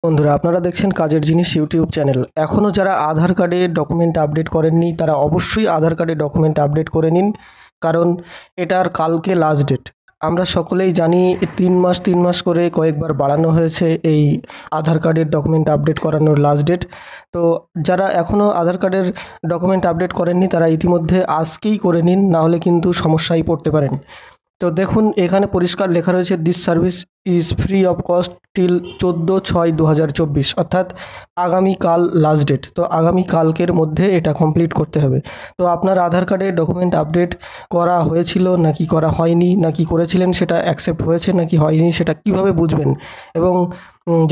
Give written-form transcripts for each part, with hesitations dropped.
বন্ধুরা, আপনারা দেখছেন কাজের জিনিস ইউটিউব চ্যানেল। এখনও যারা আধার কার্ডে ডকুমেন্ট আপডেট করেননি তারা অবশ্যই আধার কার্ডে ডকুমেন্ট আপডেট করে নিন, কারণ এটার কালকে লাস্ট ডেট। আমরা সকলেই জানি 3 মাস করে কয়েকবার বাড়ানো হয়েছে এই আধার কার্ডের ডকুমেন্ট আপডেট করানোর লাস্ট ডেট। তো যারা এখনও আধার কার্ডের ডকুমেন্ট আপডেট করেননি তারা ইতিমধ্যে আজকেই করে নিন, নাহলে কিন্তু সমস্যায় পড়তে পারেন। তো দেখুন, এখানে পরিষ্কার লেখা রয়েছে this service is free of cost till 14/6/2024, অর্থাৎ আগামীকাল লাস্ট ডেট। তো আগামীকালকের মধ্যে এটা কমপ্লিট করতে হবে। তো আপনার আধার কার্ডে ডকুমেন্ট আপডেট করা হয়েছিল নাকি করা হয়নি, নাকি করেছিলেন সেটা অ্যাকসেপ্ট হয়েছে নাকি হয়নি সেটা কিভাবে বুঝবেন, এবং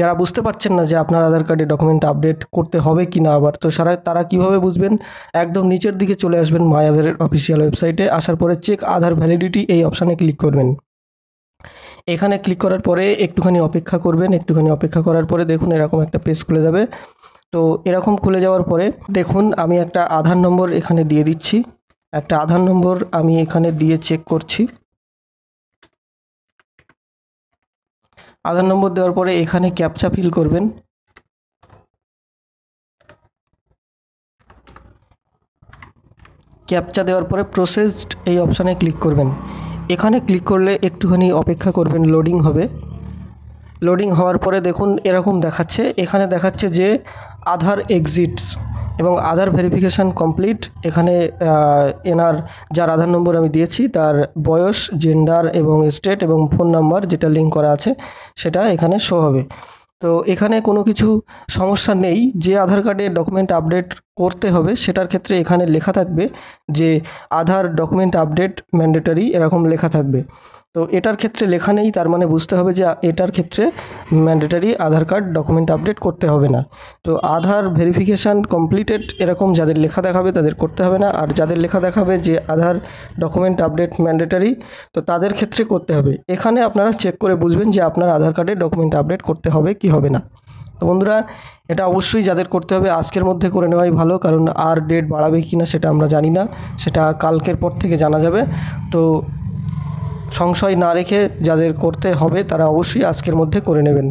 যারা বুঝতে পারছেন না যে আপনার আধার কার্ডে ডকুমেন্ট আপডেট করতে হবে কি না আবার, তো তারা কিভাবে বুঝবেন, একদম নিচের দিকে চলে আসবেন মাই আধারের অফিসিয়াল ওয়েবসাইটে। আসার পরে চেক আধার ভ্যালিডিটি এই অপশানে ক্লিক করবেন। এখানে ক্লিক করার পরে একটুখানি অপেক্ষা করবেন। একটুখানি অপেক্ষা করার পরে দেখুন এরকম একটা পেজ খুলে যাবে। তো এরকম খুলে যাওয়ার পরে দেখুন আমি একটা আধার নম্বর এখানে দিয়ে দিচ্ছি। একটা আধার নম্বর আমি এখানে দিয়ে চেক করছি। আধার নম্বর দেওয়ার পরে এখানে ক্যাপচা ফিল করবেন। ক্যাপচা দেওয়ার পরে প্রসেসড এই অপশানে ক্লিক করবেন। এখানে ক্লিক করলে একটুখানি অপেক্ষা করবেন, লোডিং হবে। লোডিং হওয়ার পরে দেখুন এরকম দেখাচ্ছে, এখানে দেখাচ্ছে যে আধার এক্সিটস এবং আধার ভেরিফিকেশান কমপ্লিট। এখানে এনার যার আধার নম্বর আমি দিয়েছি তার বয়স, জেন্ডার এবং স্টেট এবং ফোন নাম্বার যেটা লিঙ্ক করা আছে সেটা এখানে শো হবে। তো এখানে কোনো কিছু সমস্যা নেই। যে আধার কার্ডে ডকুমেন্ট আপডেট করতে হবে সেটার ক্ষেত্রে এখানে লেখা থাকবে যে আধার ডকুমেন্ট আপডেট ম্যান্ডেটরি, এরকম লেখা থাকবে। তো এটার ক্ষেত্রে লেখা নেই, তার মানে বুঝতে হবে যে এটার ক্ষেত্রে ম্যান্ডেটরি আধার কার্ড ডকুমেন্ট আপডেট করতে হবে না। তো আধার ভেরিফিকেশান কমপ্লিটেড এরকম যাদের লেখা দেখাবে তাদের করতে হবে না, আর যাদের লেখা দেখাবে যে আধার ডকুমেন্ট আপডেট ম্যান্ডেটরি তো তাদের ক্ষেত্রে করতে হবে। এখানে আপনারা চেক করে বুঝবেন যে আপনার আধার কার্ডে ডকুমেন্ট আপডেট করতে হবে কি হবে না। তো বন্ধুরা, এটা অবশ্যই যাদের করতে হবে আজকের মধ্যে করে নেওয়াই ভালো, কারণ আর ডেট বাড়াবে কি না সেটা আমরা জানি না, সেটা কালকের পর থেকে জানা যাবে। তো সংশয় না রেখে যাদের করতে হবে তারা অবশ্যই আজকের মধ্যে করে নেবেন।